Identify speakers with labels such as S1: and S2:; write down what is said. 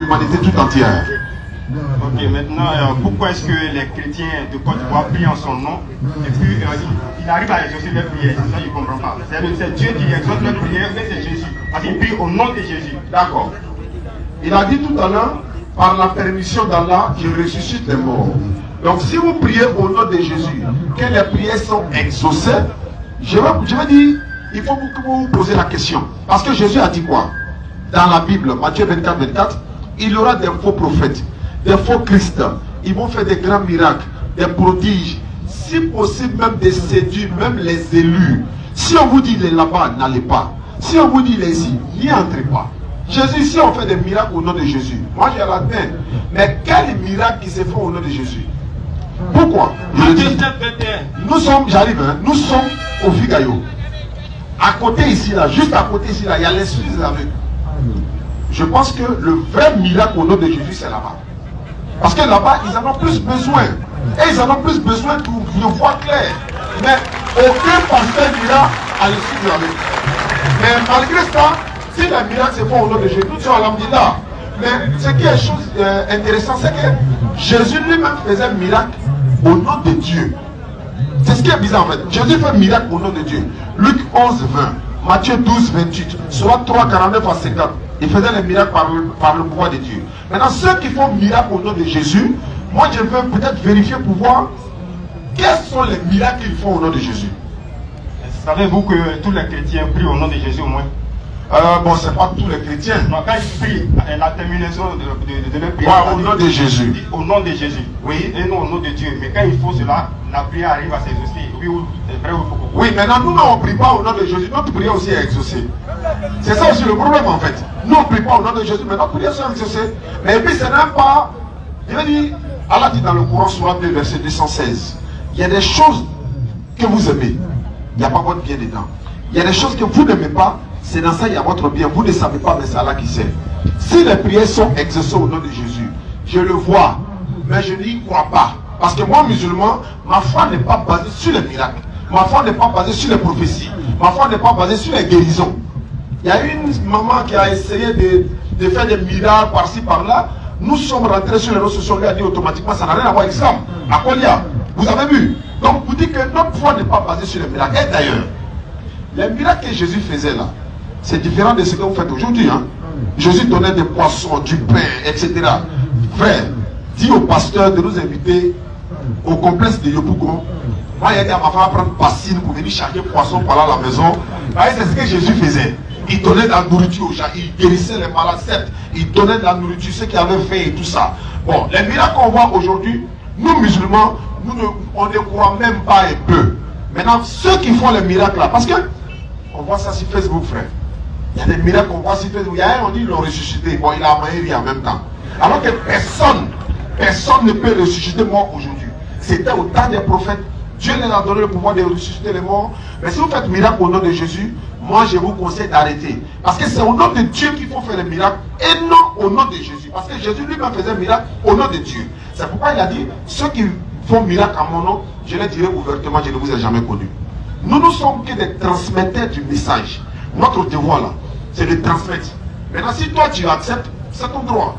S1: l'humanité tout entière.
S2: Ok, maintenant, pourquoi est-ce que les chrétiens de Côte d'Ivoire prient en son nom et puis il arrive à exaucer leurs prières? Ça, je ne comprends pas. C'est Dieu qui exauce leurs prières, mais c'est Jésus. Parce qu'il prie au nom de Jésus.
S1: D'accord. Il a dit tout à l'heure, par la permission d'Allah, je ressuscite les morts. Donc si vous priez au nom de Jésus, que les prières sont exaucées, je vais dire, il faut que vous vous posez la question. Parce que Jésus a dit quoi? Dans la Bible, Matthieu 24, 24, il y aura des faux prophètes, des faux Christ. Ils vont faire des grands miracles, des prodiges. Si possible, même des séduire, même les élus. Si on vous dit les là-bas, n'allez pas. Si on vous dit les ici, n'y entrez pas. Jésus, si on fait des miracles au nom de Jésus, moi j'ai la peine. Mais quels miracles qui se font au nom de Jésus? Pourquoi? Nous sommes, j'arrive, hein, nous sommes au Figayo. À côté ici, là, juste à côté ici, là, il y a l'esprit des aveugles. Je pense que le vrai miracle au nom de Jésus, c'est là-bas. Parce que là-bas, ils en ont plus besoin. Et ils en ont plus besoin de voir clair. Mais aucun pasteur n'ira à l'esprit des aveugles. Mais malgré ça, si les miracles se font au nom de Jésus, nous sommes à l'Amdina. Mais ce qui est chose intéressante, c'est que Jésus lui-même faisait un miracle au nom de Dieu. C'est ce qui est bizarre en fait. Jésus fait un miracle au nom de Dieu. Luc 11, 20, Matthieu 12, 28, soit 3, 49 à 50. Il faisait les miracles par le pouvoir de Dieu. Maintenant, ceux qui font miracle au nom de Jésus, moi je veux peut-être vérifier pour voir quels sont les miracles qu'ils font au nom de Jésus.
S2: Savez-vous que tous les chrétiens prient au nom de Jésus au moins?
S1: Bon, c'est pas tous les chrétiens.
S2: Non, quand ils prient, la terminaison de leur prière.
S1: Ouais, au nom de Jésus.
S2: Au nom de Jésus, oui, et non au nom de Dieu. Mais quand il faut cela, la prière arrive à s'exaucer. Oui, c'est vrai ou faux?
S1: Oui, maintenant nous, on ne prie pas au nom de Jésus, notre prière aussi est exaucée. C'est ça aussi le problème en fait. Nous, on ne prie pas au nom de Jésus, mais notre prière est exaucée. Mais puis, ce n'est pas. Je veux dire, Allah dit dans le Coran, Sourate 2, verset 216, il y a des choses que vous aimez, il n'y a pas votre bien dedans. Il y a des choses que vous n'aimez pas. C'est dans ça il y a votre bien. Vous ne savez pas, mais c'est Allah qui sait. Si les prières sont exaucées au nom de Jésus, je le vois, mais je n'y crois pas. Parce que moi, musulman, ma foi n'est pas basée sur les miracles. Ma foi n'est pas basée sur les prophéties. Ma foi n'est pas basée sur les guérisons. Il y a une maman qui a essayé de faire des miracles par-ci, par-là. Nous sommes rentrés sur les réseaux sociaux, on lui a dit automatiquement, ça n'a rien à voir avec l'islam. À Kolia, vous avez vu? Donc, vous dites que notre foi n'est pas basée sur les miracles. Et d'ailleurs, les miracles que Jésus faisait là, c'est différent de ce que vous faites aujourd'hui. Hein? Jésus donnait des poissons, du pain, etc. Frère, dis au pasteur de nous inviter au complexe de Yopougon. Moi, il a dit à ma femme prendre bassine pour venir charger poisson par là à la maison. C'est ce que Jésus faisait. Il donnait de la nourriture aux gens, il guérissait les malades, certes. Il donnait de la nourriture, ceux qui avaient faim et tout ça. Bon, les miracles qu'on voit aujourd'hui, nous musulmans, on ne croit même pas un peu. Maintenant, ceux qui font les miracles là, parce que on voit ça sur Facebook, frère. Il y a des miracles qu'on voit sur Facebook. Il y a un, on dit, ils l'ont ressuscité. Bon, il a amaillé en même temps. Alors que personne ne peut ressusciter mort aujourd'hui. C'était au temps des prophètes. Dieu leur a donné le pouvoir de ressusciter les morts. Mais si vous faites miracle au nom de Jésus, moi je vous conseille d'arrêter. Parce que c'est au nom de Dieu qu'il faut faire les miracles et non au nom de Jésus. Parce que Jésus lui-même faisait un miracle au nom de Dieu. C'est pourquoi il a dit, ceux qui font miracle à mon nom, je les dirai ouvertement, je ne vous ai jamais connus. Nous ne sommes que des transmetteurs du message. Notre devoir là, c'est de transmettre. Maintenant, si toi tu acceptes, c'est ton droit.